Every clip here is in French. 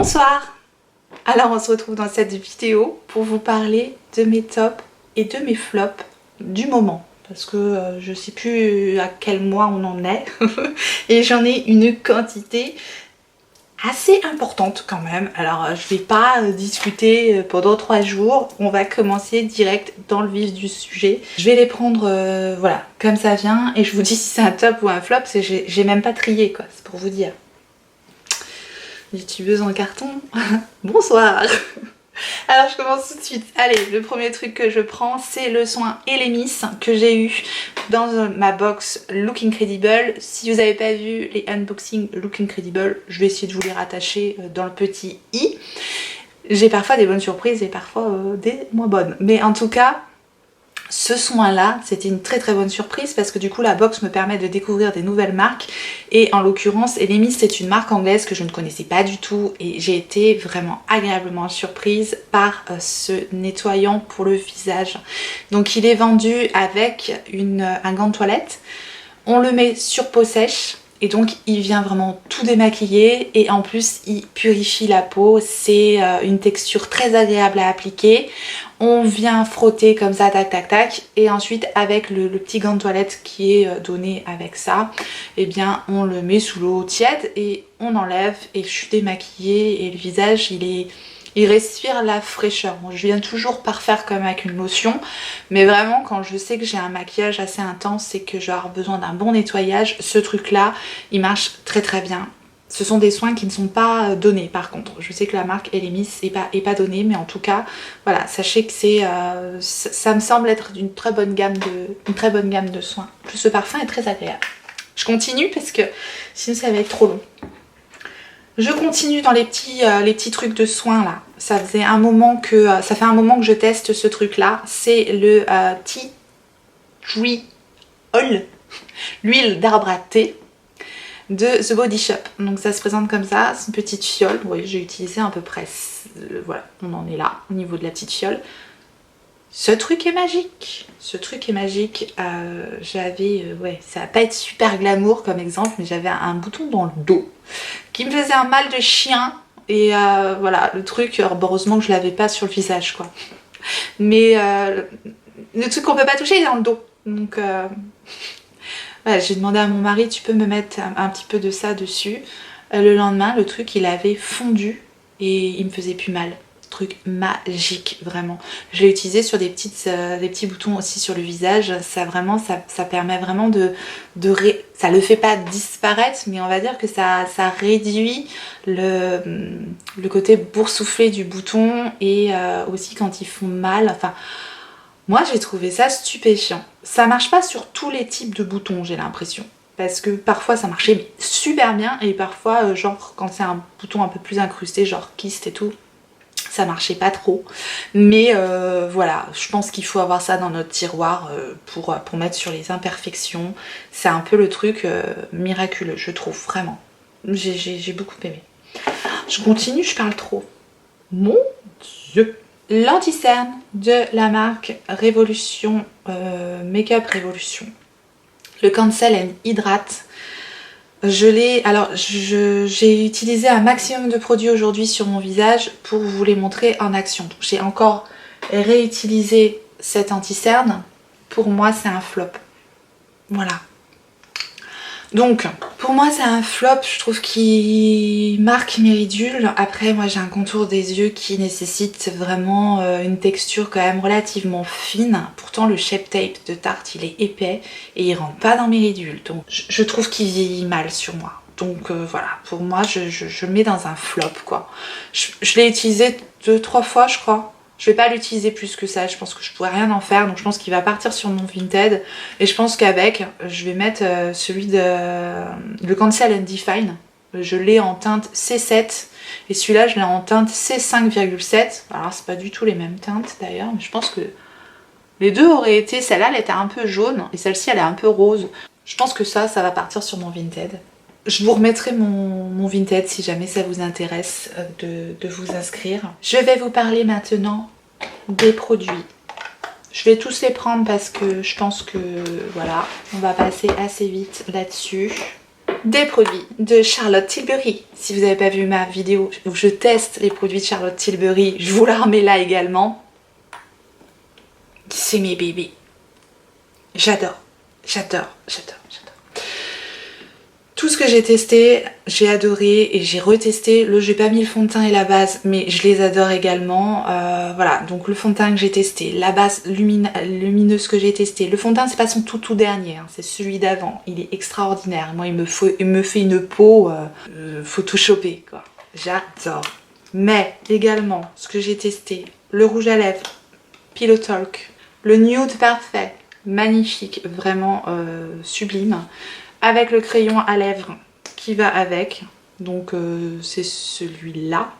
Bonsoir. Alors on se retrouve dans cette vidéo pour vous parler de mes tops et de mes flops du moment. Parce que je sais plus à quel mois on en est. Et j'en ai une quantité assez importante quand même. Alors je vais pas discuter pendant 3 jours. On va commencer direct dans le vif du sujet. Je vais les prendre voilà, comme ça vient. Et je vous dis si c'est un top ou un flop. J'ai même pas trié quoi, c'est pour vous dire. YouTubeuse en carton. Bonsoir. Alors je commence tout de suite. Allez, le premier truc que je prends, c'est le soin Elemis que j'ai eu dans ma box Look Incredible. Si vous n'avez pas vu les unboxings Look Incredible, je vais essayer de vous les rattacher dans le petit i. J'ai parfois des bonnes surprises et parfois des moins bonnes. Mais en tout cas, ce soin là, c'était une très bonne surprise parce que du coup la box me permet de découvrir des nouvelles marques et en l'occurrence Elemis c'est une marque anglaise que je ne connaissais pas du tout et j'ai été vraiment agréablement surprise par ce nettoyant pour le visage. Donc il est vendu avec un gant de toilette, on le met sur peau sèche et donc il vient vraiment tout démaquiller et en plus il purifie la peau, c'est une texture très agréable à appliquer. On vient frotter comme ça, tac tac tac, et ensuite avec le petit gant de toilette qui est donné avec ça, eh bien on le met sous l'eau tiède et on enlève et je suis démaquillée et le visage il respire la fraîcheur. Bon, je viens toujours parfaire comme avec une lotion, mais vraiment quand je sais que j'ai un maquillage assez intense et que j'ai besoin d'un bon nettoyage, ce truc là il marche très bien. Ce sont des soins qui ne sont pas donnés par contre. Je sais que la marque Elemis est pas donnée, mais en tout cas, voilà, sachez que ça me semble être une très bonne gamme de soins. En plus, ce parfum est très agréable. Je continue parce que sinon ça va être trop long. Je continue dans les petits trucs de soins là. Ça fait un moment que je teste ce truc là. C'est le Tea Tree Oil, l'huile d'arbre à thé de The Body Shop. Donc ça se présente comme ça, c'est une petite fiole. Vous voyez, j'ai utilisé à peu près, voilà, on en est là au niveau de la petite fiole. Ce truc est magique. Ce truc est magique. Ouais, ça va pas être super glamour comme exemple, mais j'avais un bouton dans le dos qui me faisait un mal de chien. Et voilà, le truc, heureusement que je l'avais pas sur le visage, quoi. Mais le truc qu'on peut pas toucher, il est dans le dos. Donc voilà, j'ai demandé à mon mari, tu peux me mettre un petit peu de ça dessus. Le lendemain, le truc, il avait fondu et il me faisait plus mal. Truc magique, vraiment. Je l'ai utilisé sur des petits boutons aussi sur le visage. Ça permet vraiment ça le fait pas disparaître, mais on va dire que ça réduit le côté boursouflé du bouton et aussi quand ils font mal. Enfin, moi j'ai trouvé ça stupéfiant. Ça marche pas sur tous les types de boutons, j'ai l'impression. Parce que parfois ça marchait super bien et parfois genre quand c'est un bouton un peu plus incrusté, genre kyste et tout, ça marchait pas trop. Mais voilà, je pense qu'il faut avoir ça dans notre tiroir pour mettre sur les imperfections. C'est un peu le truc miraculeux, je trouve, vraiment. J'ai beaucoup aimé. Je continue, je parle trop. Mon Dieu! L'anti-cerne de la marque Révolution, Make-up Révolution. Le Cancel and Hydrate. J'ai utilisé un maximum de produits aujourd'hui sur mon visage pour vous les montrer en action. J'ai encore réutilisé cet anti-cerne. Pour moi, c'est un flop. Voilà. Donc, pour moi, c'est un flop. Je trouve qu'il marque mes ridules. Après, moi, j'ai un contour des yeux qui nécessite vraiment une texture quand même relativement fine. Pourtant, le Shape Tape de Tarte, il est épais et il rentre pas dans mes ridules. Donc, je trouve qu'il vieillit mal sur moi. Donc, voilà. Pour moi, je le mets dans un flop, quoi. Je l'ai utilisé 2-3 fois, je crois. Je vais pas l'utiliser plus que ça, je pense que je pourrais rien en faire, donc je pense qu'il va partir sur mon Vinted. Et je pense qu'avec, je vais mettre celui de le Cancel and Define. Je l'ai en teinte C7 et celui-là je l'ai en teinte C5,7. Alors c'est pas du tout les mêmes teintes d'ailleurs, mais je pense que les deux auraient été, celle-là elle était un peu jaune et celle-ci elle est un peu rose. Je pense que ça va partir sur mon Vinted. Je vous remettrai mon Vinted si jamais ça vous intéresse de vous inscrire. Je vais vous parler maintenant des produits. Je vais tous les prendre parce que je pense que voilà, on va passer assez vite là-dessus. des produits de Charlotte Tilbury. Si vous n'avez pas vu ma vidéo où je teste les produits de Charlotte Tilbury, je vous la remets là également. C'est mes bébés. J'adore, j'adore, j'adore, j'adore. Tout ce que j'ai testé, j'ai adoré et j'ai retesté. J'ai pas mis le fond de teint et la base, mais je les adore également. Voilà, donc le fond de teint que j'ai testé, la base lumineuse que j'ai testé. Le fond de teint, c'est pas son tout dernier, hein, c'est celui d'avant. Il est extraordinaire. Moi, il me fait une peau photoshopée, quoi. J'adore. Mais également, ce que j'ai testé, le rouge à lèvres, Pillow Talk, le nude parfait, magnifique, vraiment sublime. Avec le crayon à lèvres qui va avec, donc c'est celui-là.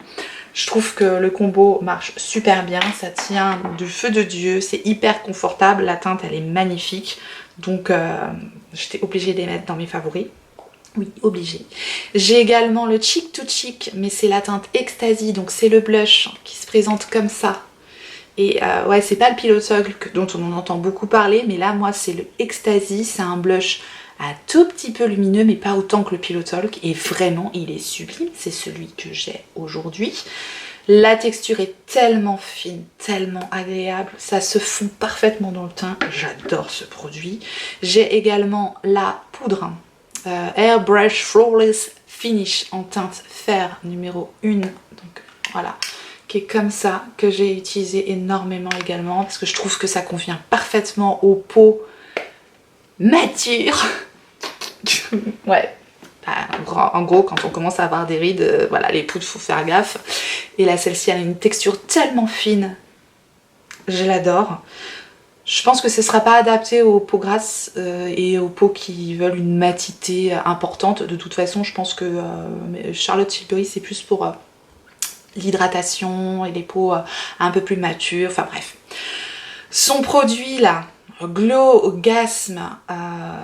Je trouve que le combo marche super bien, ça tient du feu de Dieu, c'est hyper confortable, la teinte elle est magnifique, donc j'étais obligée de les mettre dans mes favoris. Oui, obligée. J'ai également le Cheek to Cheek, mais c'est la teinte Ecstasy, donc c'est le blush qui se présente comme ça. Et ouais, c'est pas le Pillow Talk dont on en entend beaucoup parler, mais là moi c'est le Ecstasy, c'est un blush un tout petit peu lumineux mais pas autant que le Pillow Talk et vraiment il est sublime, c'est celui que j'ai aujourd'hui. La texture est tellement fine, tellement agréable, ça se fond parfaitement dans le teint, j'adore ce produit. J'ai également la poudre Airbrush Flawless Finish en teinte fer numéro 1, donc voilà, qui est comme ça, que j'ai utilisé énormément également parce que je trouve que ça convient parfaitement aux peaux matures. Ouais, en gros quand on commence à avoir des rides, voilà, les poudres faut faire gaffe. Et là celle-ci elle a une texture tellement fine, je l'adore. Je pense que ce ne sera pas adapté aux peaux grasses et aux peaux qui veulent une matité importante. De toute façon je pense que Charlotte Tilbury c'est plus pour l'hydratation et les peaux un peu plus matures, enfin bref. Son produit là, Glow Gasm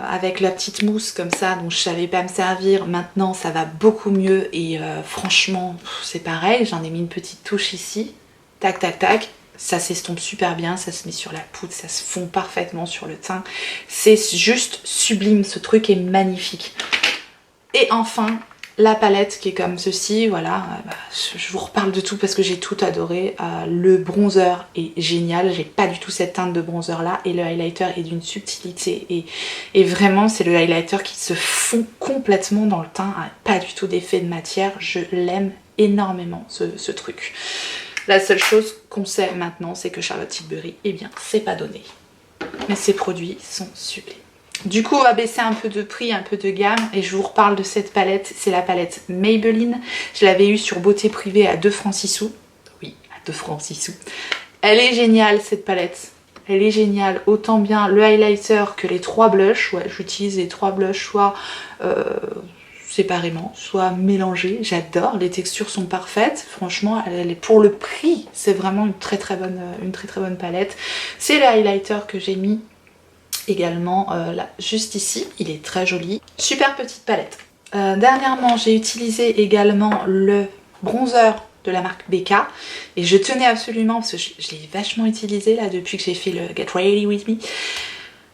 avec la petite mousse comme ça dont je savais pas me servir, maintenant ça va beaucoup mieux et franchement c'est pareil, j'en ai mis une petite touche ici, tac tac tac, ça s'estompe super bien, ça se met sur la poudre, ça se fond parfaitement sur le teint, c'est juste sublime, ce truc est magnifique. Et enfin la palette qui est comme ceci, voilà, je vous reparle de tout parce que j'ai tout adoré. Le bronzer est génial, j'ai pas du tout cette teinte de bronzer là et le highlighter est d'une subtilité et vraiment c'est le highlighter qui se fond complètement dans le teint, pas du tout d'effet de matière, je l'aime énormément ce truc. La seule chose qu'on sait maintenant c'est que Charlotte Tilbury, eh bien c'est pas donné, mais ses produits sont sublimes. Du coup on va baisser un peu de prix, un peu de gamme et je vous reparle de cette palette, c'est la palette Maybelline. Je l'avais eue sur Beauté Privée à 2 francs 6 sous. Oui, à 2 francs 6 sous. Elle est géniale cette palette, elle est géniale, autant bien le highlighter que les 3 blushs. Ouais, j'utilise les 3 blushs soit séparément, soit mélangés, j'adore, les textures sont parfaites, franchement elle est, pour le prix, c'est vraiment une très très bonne palette. C'est le highlighter que j'ai mis également là, juste ici, il est très joli. Super petite palette. Dernièrement, j'ai utilisé également le bronzer de la marque BK et je tenais absolument, parce que je l'ai vachement utilisé là depuis que j'ai fait le Get Ready With Me.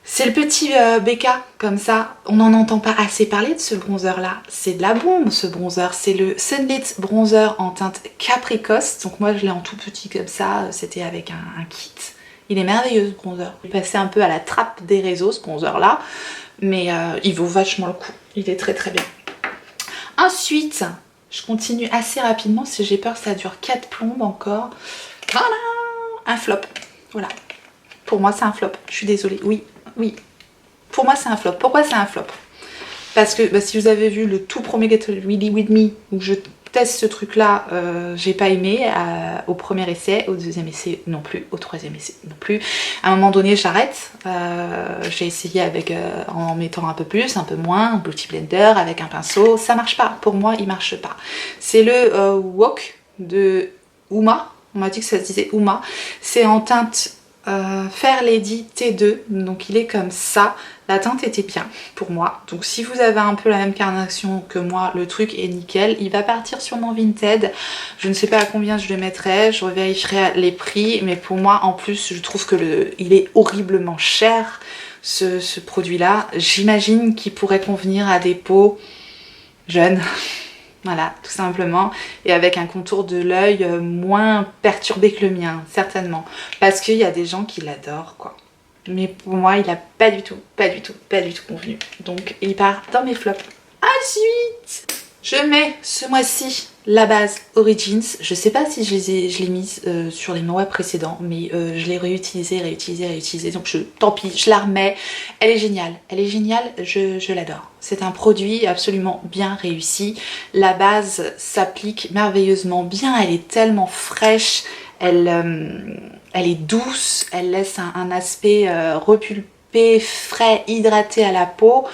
C'est le petit BK comme ça, on n'en entend pas assez parler de ce bronzer là, c'est de la bombe ce bronzer, c'est le Sunlit Bronzer en teinte Capricorne, donc moi je l'ai en tout petit comme ça, c'était avec un kit. Il est merveilleux ce bronzer. Il est passé un peu à la trappe des réseaux ce bronzer là, mais il vaut vachement le coup. Il est très très bien. Ensuite, je continue assez rapidement parce que j'ai peur que ça dure 4 plombes encore. Voilà, un flop. Voilà. Pour moi c'est un flop. Je suis désolée. Oui, oui. Pour moi c'est un flop. Pourquoi c'est un flop? Parce que si vous avez vu le tout premier Get Ready With Me où je teste ce truc là, j'ai pas aimé au premier essai, au deuxième essai non plus, au troisième essai non plus. À un moment donné j'arrête, j'ai essayé avec en mettant un peu plus, un peu moins, un Beauty Blender avec un pinceau, ça marche pas, pour moi il marche pas. C'est le Wok de Uma, on m'a dit que ça se disait Uma, c'est en teinte Fair Lady T2, donc il est comme ça. La teinte était bien pour moi, donc si vous avez un peu la même carnation que moi, le truc est nickel. Il va partir sur mon Vinted, je ne sais pas à combien je le mettrai, je revérifierai les prix, mais pour moi en plus je trouve que il est horriblement cher ce produit là. J'imagine qu'il pourrait convenir à des peaux jeune. Voilà, tout simplement. Et avec un contour de l'œil moins perturbé que le mien, certainement. Parce qu'il y a des gens qui l'adorent, quoi. Mais pour moi, il a pas du tout convenu. Donc, il part dans mes flops. Ensuite, je mets ce mois-ci la base Origins. Je sais pas si je l'ai mise sur les mois précédents, mais je l'ai réutilisée. Donc tant pis, je la remets. Elle est géniale, je l'adore. C'est un produit absolument bien réussi. La base s'applique merveilleusement bien, elle est tellement fraîche, elle est douce, elle laisse un aspect repulpé, frais, hydraté à la peau.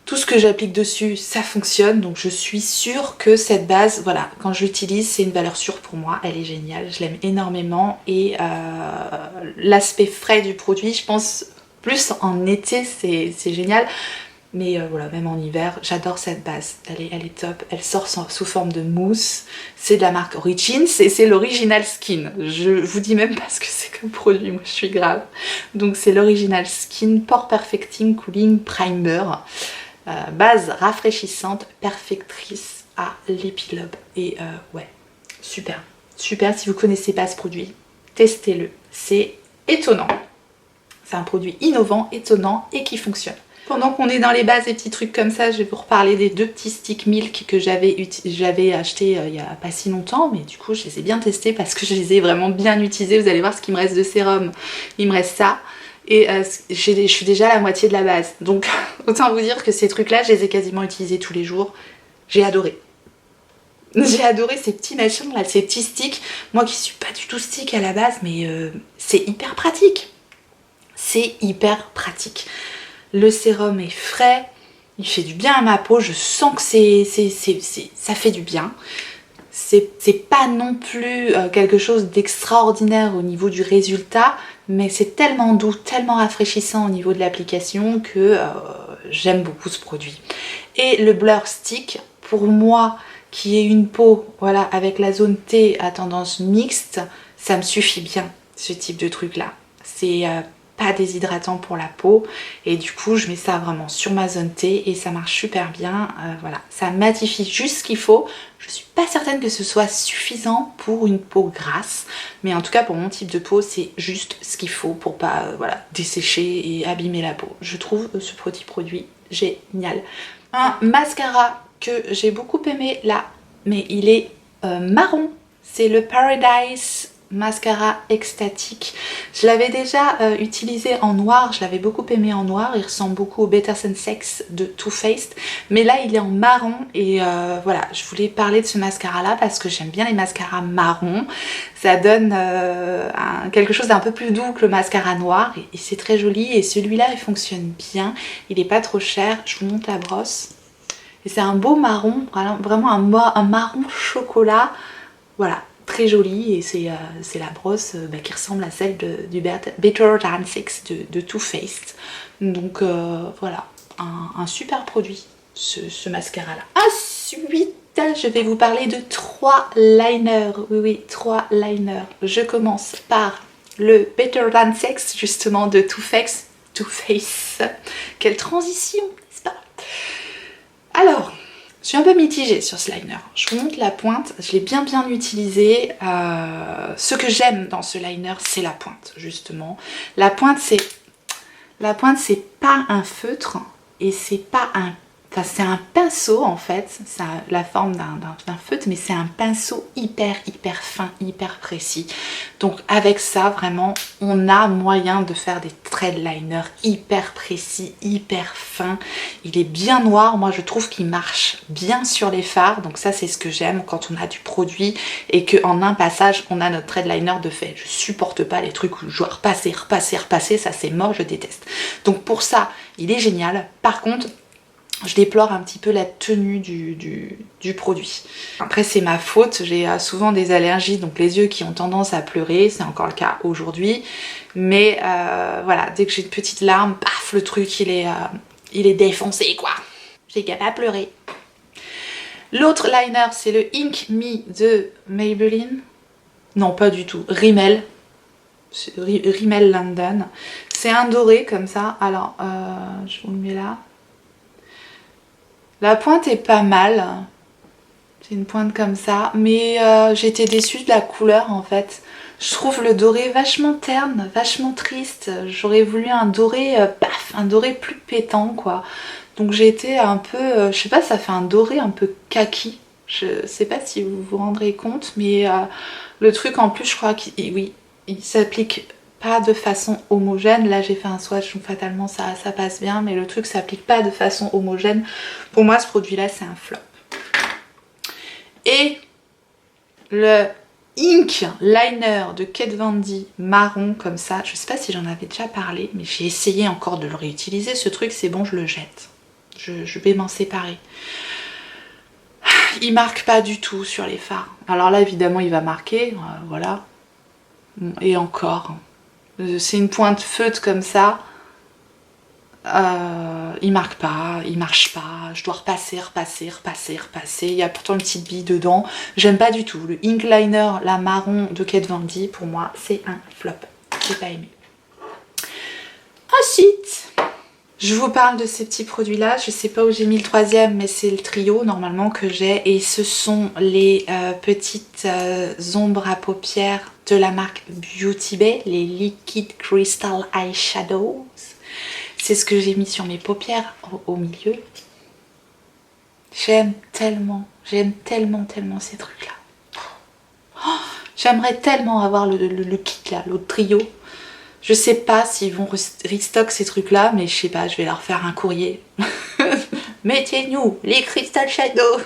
Tout ce que j'applique dessus, ça fonctionne, donc je suis sûre que cette base, voilà, quand je l'utilise, c'est une valeur sûre pour moi, elle est géniale, je l'aime énormément et l'aspect frais du produit, je pense plus en été, c'est génial, mais voilà, même en hiver, j'adore cette base, elle est top, elle sort sous forme de mousse, c'est de la marque Origins et c'est l'Original Skin, je vous dis même pas ce que c'est comme produit, moi je suis grave, donc c'est l'Original Skin Pore Perfecting Cooling Primer. Base rafraîchissante, perfectrice à l'épilobe. Et ouais, super. Super, si vous connaissez pas ce produit, testez-le. C'est étonnant. C'est un produit innovant, étonnant et qui fonctionne. Pendant qu'on est dans les bases et petits trucs comme ça, je vais vous reparler des 2 petits sticks Milk que j'avais acheté il y a pas si longtemps, mais du coup je les ai bien testés parce que je les ai vraiment bien utilisés. Vous allez voir ce qu'il me reste de sérum. Il me reste ça. Et je suis déjà à la moitié de la base. Donc autant vous dire que ces trucs-là, je les ai quasiment utilisés tous les jours. J'ai adoré. J'ai adoré ces petits machins là, ces petits sticks. Moi qui suis pas du tout stick à la base, mais c'est hyper pratique. C'est hyper pratique. Le sérum est frais, il fait du bien à ma peau, je sens que ça fait du bien. C'est pas non plus quelque chose d'extraordinaire au niveau du résultat, mais c'est tellement doux, tellement rafraîchissant au niveau de l'application que j'aime beaucoup ce produit. Et le Blur Stick, pour moi qui ai une peau voilà, avec la zone T à tendance mixte, ça me suffit bien ce type de truc là. C'est pas déshydratant pour la peau et du coup je mets ça vraiment sur ma zone T et ça marche super bien. Voilà, ça matifie juste ce qu'il faut. Je suis pas certaine que ce soit suffisant pour une peau grasse, mais en tout cas pour mon type de peau c'est juste ce qu'il faut pour pas voilà, dessécher et abîmer la peau. Je trouve ce petit produit génial. Un mascara que j'ai beaucoup aimé là, mais il est marron, c'est le Paradise Mascara Extatique. Je l'avais déjà utilisé en noir, je l'avais beaucoup aimé en noir, il ressemble beaucoup au Better Sensex de Too Faced, mais là il est en marron et voilà, je voulais parler de ce mascara là parce que j'aime bien les mascaras marrons, ça donne quelque chose d'un peu plus doux que le mascara noir et c'est très joli et celui-là il fonctionne bien, il est pas trop cher, je vous montre la brosse. Et c'est un beau marron, vraiment un marron chocolat, voilà, très joli et c'est la brosse qui ressemble à celle du Better Than Sex de Too Faced. Donc voilà, un super produit ce mascara là. Ensuite, je vais vous parler de 3 liners, oui 3 liners. Je commence par le Better Than Sex justement de Too Faced. Quelle transition, n'est-ce pas? Alors, je suis un peu mitigée sur ce liner. Je vous montre la pointe, je l'ai bien utilisé. Ce que j'aime dans ce liner, c'est la pointe, justement. La pointe, c'est pas un feutre et c'est pas un... Enfin, c'est un pinceau en fait, ça a la forme d'un feutre, mais c'est un pinceau hyper fin, hyper précis. Donc avec ça, vraiment, on a moyen de faire des traits de liner hyper précis, hyper fins. Il est bien noir, moi je trouve qu'il marche bien sur les fards, donc ça c'est ce que j'aime quand on a du produit et qu'en un passage, on a notre trait de liner de fait. Je supporte pas les trucs où je dois repasser, ça c'est mort, je déteste. Donc pour ça, il est génial. Par contre, je déplore un petit peu la tenue du produit. Après c'est ma faute, j'ai souvent des allergies, donc les yeux qui ont tendance à pleurer, c'est encore le cas aujourd'hui. Mais voilà, dès que j'ai une petite larme, paf, le truc il est défoncé quoi. J'ai qu'à pas pleurer. L'autre liner c'est le Ink Me de Maybelline. Non pas du tout, Rimmel. Rimmel London. C'est un doré comme ça, alors je vous le mets là. La pointe est pas mal. C'est une pointe comme ça. Mais j'étais déçue de la couleur en fait. Je trouve le doré vachement terne, vachement triste. J'aurais voulu un doré, paf, un doré plus pétant quoi. Donc j'ai été un peu, je sais pas, ça fait un doré un peu kaki. Je sais pas si vous vous rendrez compte, mais le truc en plus, je crois qu'il oui, il s'applique pas de façon homogène. Là j'ai fait un swatch, donc fatalement ça passe bien, mais le truc s'applique pas de façon homogène. Pour moi ce produit là c'est un flop. Et le Ink Liner de Kat Von D marron comme ça, je sais pas si j'en avais déjà parlé, mais j'ai essayé encore de le réutiliser. Ce truc c'est bon, je le jette. Je vais m'en séparer. Il marque pas du tout sur les fards. Alors là évidemment il va marquer, voilà. Et encore. C'est une pointe feutre comme ça. Il marque pas, il marche pas. Je dois repasser. Il y a pourtant une petite bille dedans. J'aime pas du tout. Le Ink Liner, la marron de Kat Von D, pour moi c'est un flop. J'ai pas aimé. Ensuite, je vous parle de ces petits produits là, je sais pas où j'ai mis le troisième mais c'est le trio normalement que j'ai et ce sont les petites ombres à paupières de la marque Beauty Bay, les Liquid Crystal Eyeshadows. C'est ce que j'ai mis sur mes paupières au milieu. J'aime tellement ces trucs là. Oh, j'aimerais tellement avoir le kit là, l'autre trio. Je sais pas s'ils vont restock ces trucs là, mais je sais pas, je vais leur faire un courrier. Mettez-nous les Crystal Shadow.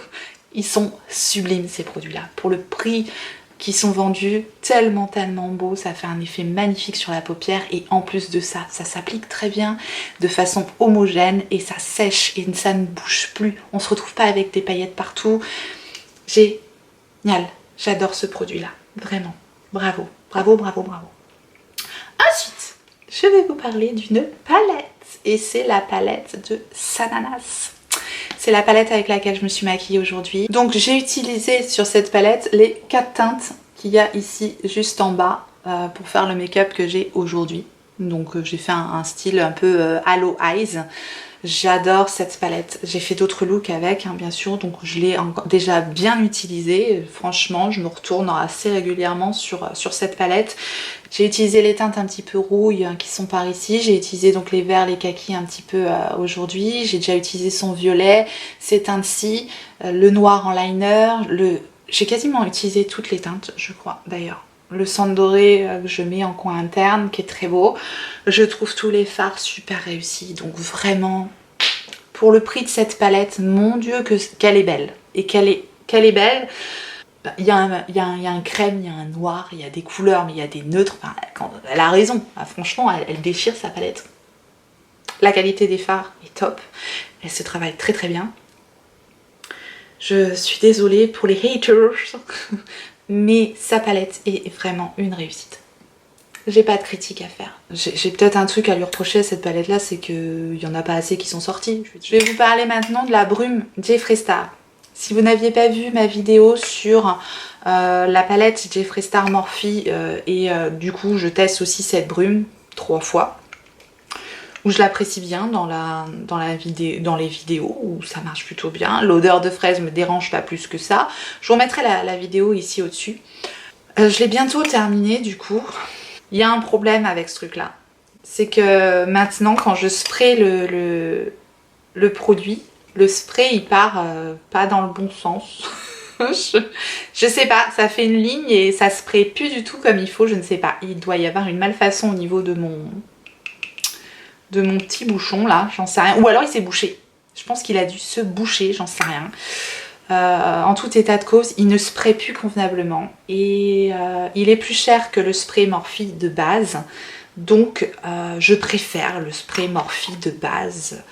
Ils sont sublimes ces produits là. Pour le prix qui sont vendus, tellement beau, ça fait un effet magnifique sur la paupière et en plus de ça, ça s'applique très bien de façon homogène et ça sèche et ça ne bouge plus. On se retrouve pas avec des paillettes partout. Génial, j'adore ce produit là, vraiment. Bravo. Ensuite, je vais vous parler d'une palette et c'est la palette de Sananas. C'est la palette avec laquelle je me suis maquillée aujourd'hui. Donc j'ai utilisé sur cette palette les 4 teintes qu'il y a ici juste en bas pour faire le make-up que j'ai aujourd'hui. Donc j'ai fait un style un peu Halo Eyes. J'adore cette palette. J'ai fait d'autres looks avec, hein, bien sûr, donc je l'ai déjà bien utilisée. Franchement, je me retourne assez régulièrement sur cette palette. J'ai utilisé les teintes un petit peu rouille hein, qui sont par ici. J'ai utilisé donc les verts, les kakis un petit peu aujourd'hui. J'ai déjà utilisé son violet, ces teintes-ci, le noir en liner. J'ai quasiment utilisé toutes les teintes, je crois, d'ailleurs. Le sang doré que je mets en coin interne qui est très beau. Je trouve tous les fards super réussis, donc vraiment pour le prix de cette palette, mon dieu qu'elle est belle. Et qu'elle est belle. Il y a un crème, il y a un noir, il y a des couleurs mais il y a des neutres. Enfin, elle a raison, franchement elle déchire sa palette. La qualité des fards est top, elle se travaille très bien. Je suis désolée pour les haters. Mais sa palette est vraiment une réussite. J'ai pas de critique à faire. J'ai peut-être un truc à lui reprocher à cette palette là, c'est qu'il y en a pas assez qui sont sortis. Je vais vous parler maintenant de la brume Jeffree Star. Si vous n'aviez pas vu ma vidéo sur la palette Jeffree Star Morphe du coup je teste aussi cette brume 3 fois. Où je l'apprécie bien dans les vidéos où ça marche plutôt bien. L'odeur de fraise me dérange pas plus que ça. Je vous remettrai la vidéo ici au-dessus. Je l'ai bientôt terminé du coup. Il y a un problème avec ce truc là. C'est que maintenant quand je spray le produit, le spray il part pas dans le bon sens. je sais pas, ça fait une ligne et ça spray plus du tout comme il faut, je ne sais pas. Il doit y avoir une malfaçon au niveau de mon petit bouchon là, j'en sais rien. Ou alors il s'est bouché. Je pense qu'il a dû se boucher, j'en sais rien. En tout état de cause, il ne spraye plus convenablement. Et il est plus cher que le spray Morphe de base. Donc je préfère le spray Morphe de base.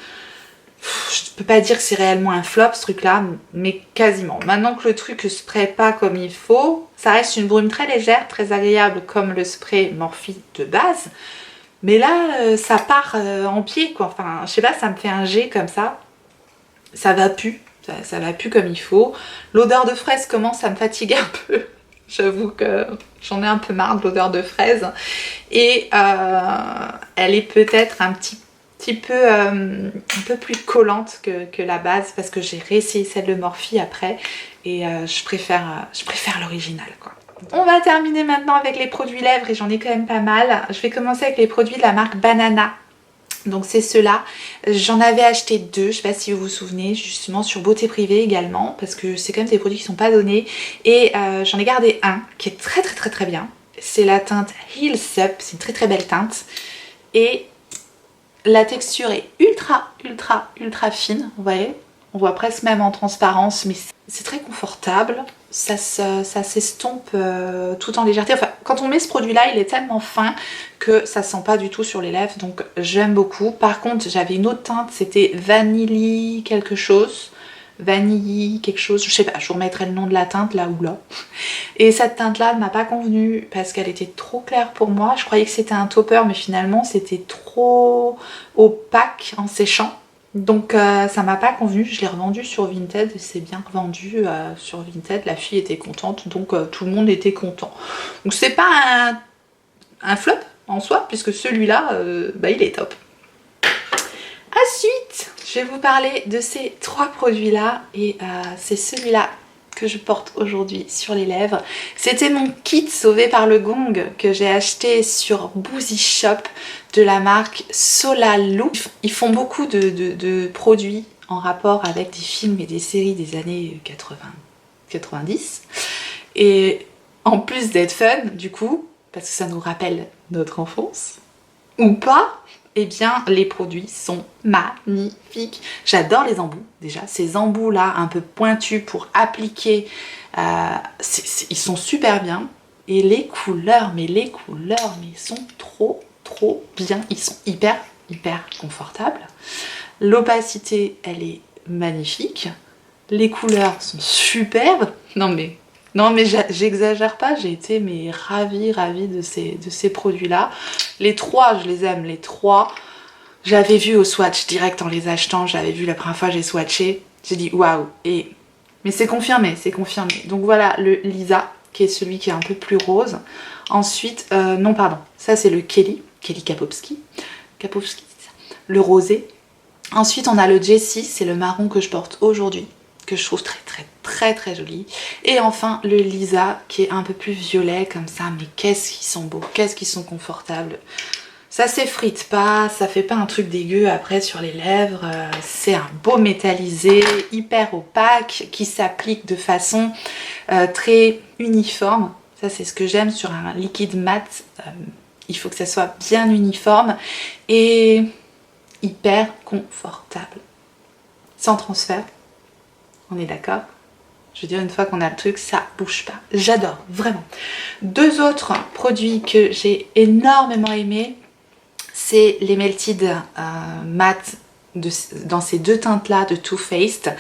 Je peux pas dire que c'est réellement un flop ce truc là, mais quasiment. Maintenant que le truc ne spraye pas comme il faut, ça reste une brume très légère, très agréable comme le spray Morphe de base. Mais là, ça part en pied, quoi. Enfin, je sais pas, ça me fait un jet comme ça. Ça va plus. Ça va plus comme il faut. L'odeur de fraise commence à me fatiguer un peu. J'avoue que j'en ai un peu marre de l'odeur de fraise. Et elle est peut-être un petit un peu plus collante que la base parce que j'ai réessayé celle de Morphe après et je préfère l'original quoi. On va terminer maintenant avec les produits lèvres et j'en ai quand même pas mal. Je vais commencer avec les produits de la marque Banana. Donc c'est ceux-là, j'en avais acheté 2, je sais pas si vous vous souvenez, justement sur Beauté Privée également, parce que c'est quand même des produits qui sont pas donnés. Et j'en ai gardé un qui est très bien, c'est la teinte Heels Up, c'est une très belle teinte. Et la texture est ultra fine, vous voyez, on voit presque même en transparence, mais c'est très confortable. Ça s'estompe tout en légèreté. Enfin, quand on met ce produit-là, il est tellement fin que ça sent pas du tout sur les lèvres, donc j'aime beaucoup. Par contre, j'avais une autre teinte, c'était Vanille quelque chose, je sais pas, je vous remettrai le nom de la teinte là ou là. Et cette teinte-là ne m'a pas convenu parce qu'elle était trop claire pour moi. Je croyais que c'était un topper, mais finalement c'était trop opaque en séchant. Donc ça m'a pas convenu, je l'ai revendu sur Vinted et c'est bien revendu sur Vinted, la fille était contente, donc tout le monde était content. Donc c'est pas un flop en soi, puisque celui-là, il est top. Ensuite, je vais vous parler de ces 3 produits-là et c'est celui-là que je porte aujourd'hui sur les lèvres. C'était mon kit sauvé par le gong que j'ai acheté sur Boozy Shop de la marque Solaloo. Ils font beaucoup de produits en rapport avec des films et des séries des années 90. Et en plus d'être fun, du coup, parce que ça nous rappelle notre enfance, ou pas, eh bien les produits sont magnifiques. J'adore les embouts déjà, ces embouts là un peu pointus pour appliquer, ils sont super bien. Et les couleurs, mais ils sont trop bien, ils sont hyper confortables. L'opacité elle est magnifique, les couleurs sont superbes. Non mais j'exagère pas, j'ai été ravie de ces produits-là. Les 3, je les aime, les 3. J'avais vu au swatch direct en les achetant, j'avais vu la première fois j'ai swatché, j'ai dit waouh. Mais c'est confirmé. Donc voilà le Lisa, qui est celui qui est un peu plus rose. Ensuite, non pardon, ça c'est le Kelly Kapowski, le rosé. Ensuite on a le Jessie, c'est le marron que je porte aujourd'hui, que je trouve très joli. Et enfin le Lisa qui est un peu plus violet comme ça, mais qu'est-ce qu'ils sont beaux, qu'est-ce qu'ils sont confortables. Ça s'effrite pas, ça fait pas un truc dégueu après sur les lèvres. C'est un beau métallisé, hyper opaque, qui s'applique de façon très uniforme. Ça c'est ce que j'aime sur un liquide mat. Il faut que ça soit bien uniforme et hyper confortable. Sans transfert. On est d'accord? Je veux dire, une fois qu'on a le truc, ça bouge pas. J'adore, vraiment. 2 autres produits que j'ai énormément aimés, c'est les Melted Matte dans ces 2 teintes là de Too Faced.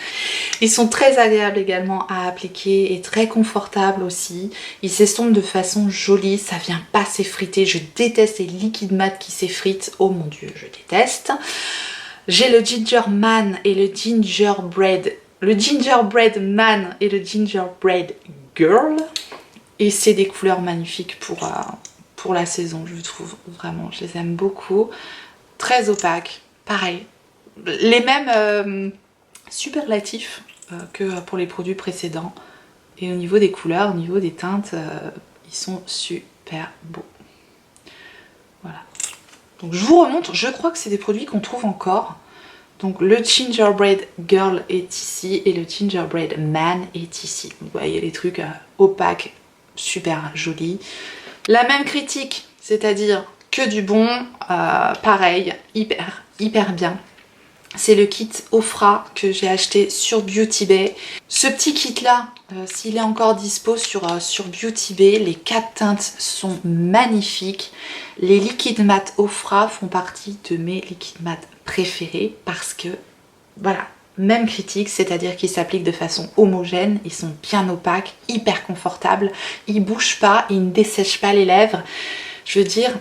Ils sont très agréables également à appliquer et très confortables aussi. Ils s'estompent de façon jolie, ça vient pas s'effriter. Je déteste les liquides mat qui s'effritent. Oh mon dieu, je déteste. J'ai le Ginger Man et le Gingerbread. Le Gingerbread Man et le Gingerbread Girl. Et c'est des couleurs magnifiques pour la saison, je trouve. Vraiment, je les aime beaucoup. Très opaques, pareil. Les mêmes superlatifs que pour les produits précédents. Et au niveau des couleurs, au niveau des teintes, ils sont super beaux. Voilà. Donc je vous remontre, je crois que c'est des produits qu'on trouve encore. Donc le Gingerbread Girl est ici et le Gingerbread Man est ici. Vous voyez les trucs opaques, super jolis. La même critique, c'est-à-dire que du bon, pareil, hyper bien. C'est le kit Ofra que j'ai acheté sur Beauty Bay. Ce petit kit là, s'il est encore dispo sur Beauty Bay, les 4 teintes sont magnifiques. Les liquides mat Ofra font partie de mes liquides mat préférés parce que, voilà, même critique, c'est-à-dire qu'ils s'appliquent de façon homogène, ils sont bien opaques, hyper confortables, ils bougent pas, ils ne dessèchent pas les lèvres. Je veux dire,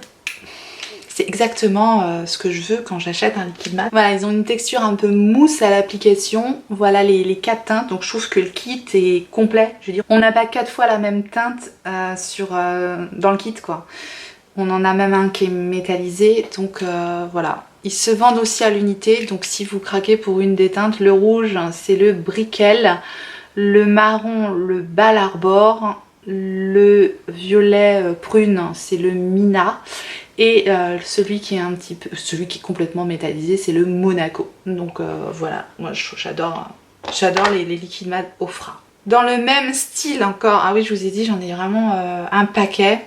c'est exactement ce que je veux quand j'achète un liquide mat. Voilà, ils ont une texture un peu mousse à l'application. Voilà les 4 teintes, donc je trouve que le kit est complet. Je veux dire, on n'a pas 4 fois la même teinte dans le kit quoi. On en a même un qui est métallisé, donc voilà. Ils se vendent aussi à l'unité, donc si vous craquez pour une des teintes, le rouge c'est le Brickell, le marron le Bal Harbour, le violet prune c'est le Mina, et celui qui est complètement métallisé c'est le Monaco. Donc voilà, moi j'adore les liquides mat Ofra. Dans le même style encore, ah oui je vous ai dit j'en ai vraiment un paquet.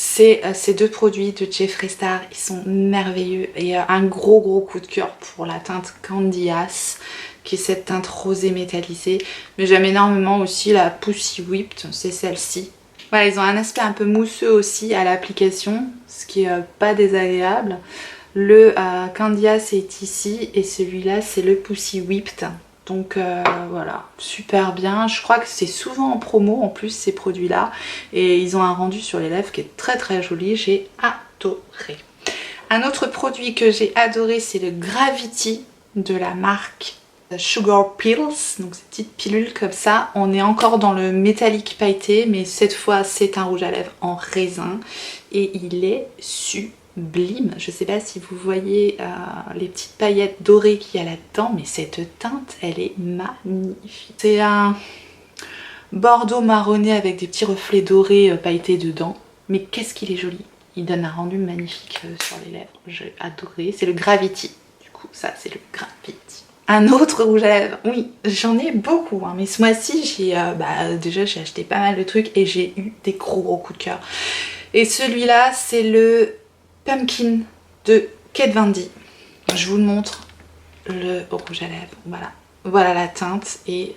C'est ces deux produits de Jeffree Star, ils sont merveilleux. Et un gros coup de cœur pour la teinte Candias, qui est cette teinte rosée métallisée. Mais j'aime énormément aussi la Pussy Whipped, c'est celle-ci. Voilà, ils ont un aspect un peu mousseux aussi à l'application, ce qui est pas désagréable. Le Candias est ici et celui-là c'est le Pussy Whipped. Donc voilà, super bien. Je crois que c'est souvent en promo en plus ces produits-là. Et ils ont un rendu sur les lèvres qui est très joli. J'ai adoré. Un autre produit que j'ai adoré, c'est le Gravity de la marque Sugar Pills. Donc ces petites pilules comme ça. On est encore dans le métallique pailleté, mais cette fois c'est un rouge à lèvres en raisin. Et il est sublime. Je sais pas si vous voyez les petites paillettes dorées qu'il y a là-dedans, mais cette teinte elle est magnifique. C'est un bordeaux marronné avec des petits reflets dorés pailletés dedans, mais qu'est-ce qu'il est joli. Il donne un rendu magnifique sur les lèvres, j'ai adoré. C'est le Gravity, du coup ça c'est le Gravity. Un autre rouge à lèvres, oui j'en ai beaucoup hein, mais ce mois-ci j'ai déjà j'ai acheté pas mal de trucs et j'ai eu des gros coups de cœur. Et celui-là c'est le Pumpkin de Kat Von D. Je vous le montre, le rouge à lèvres, voilà la teinte et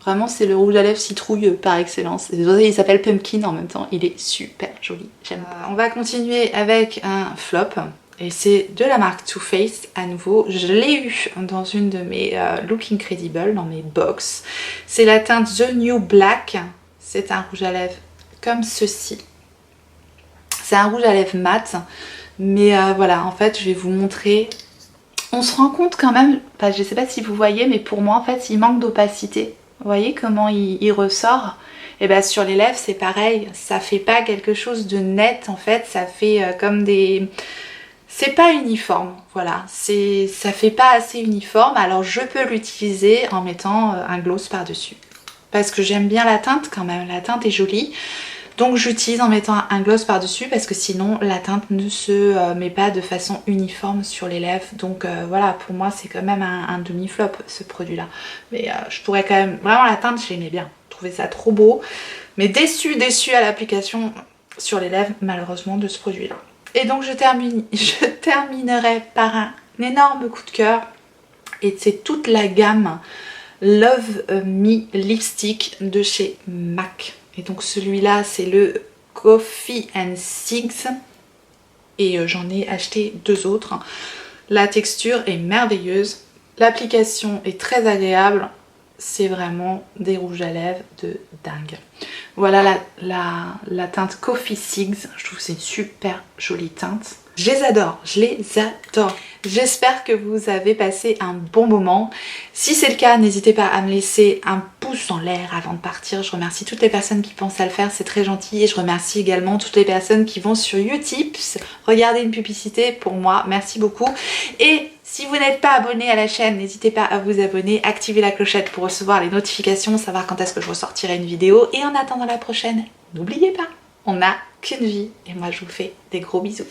vraiment c'est le rouge à lèvres citrouille par excellence. Il s'appelle Pumpkin en même temps, il est super joli, j'aime. On va continuer avec un flop et c'est de la marque Too Faced à nouveau. Je l'ai eu dans une de mes Look Incredible, dans mes box. C'est la teinte The New Black, c'est un rouge à lèvres comme ceci. C'est un rouge à lèvres mat, mais voilà, en fait, je vais vous montrer. On se rend compte quand même, enfin, je sais pas si vous voyez, mais pour moi, en fait, il manque d'opacité. Vous voyez comment il ressort? Et bien, sur les lèvres, c'est pareil. Ça fait pas quelque chose de net, en fait. Ça fait comme des... C'est pas uniforme, voilà. Ça fait pas assez uniforme. Alors, je peux l'utiliser en mettant un gloss par-dessus. Parce que j'aime bien la teinte, quand même. La teinte est jolie. Donc j'utilise en mettant un gloss par dessus parce que sinon la teinte ne se met pas de façon uniforme sur les lèvres. Donc voilà, pour moi c'est quand même un demi-flop ce produit là. Mais je pourrais quand même, vraiment la teinte j'aimais bien, je trouvais ça trop beau. Mais déçue à l'application sur les lèvres malheureusement de ce produit là. Et donc je terminerai par un énorme coup de cœur. Et c'est toute la gamme Love Me Lipstick de chez MAC. Et donc celui-là c'est le Coffee and Cigs et j'en ai acheté deux autres. La texture est merveilleuse, l'application est très agréable, c'est vraiment des rouges à lèvres de dingue. Voilà la teinte Coffee Cigs, je trouve que c'est une super jolie teinte. Je les adore, je les adore. J'espère que vous avez passé un bon moment. Si c'est le cas, n'hésitez pas à me laisser un pouce en l'air avant de partir. Je remercie toutes les personnes qui pensent à le faire, c'est très gentil. Et je remercie également toutes les personnes qui vont sur Utips regarder une publicité pour moi. Merci beaucoup. Et si vous n'êtes pas abonné à la chaîne, n'hésitez pas à vous abonner, activer la clochette pour recevoir les notifications, savoir quand est-ce que je ressortirai une vidéo. Et en attendant la prochaine, n'oubliez pas, on n'a qu'une vie. Et moi, je vous fais des gros bisous.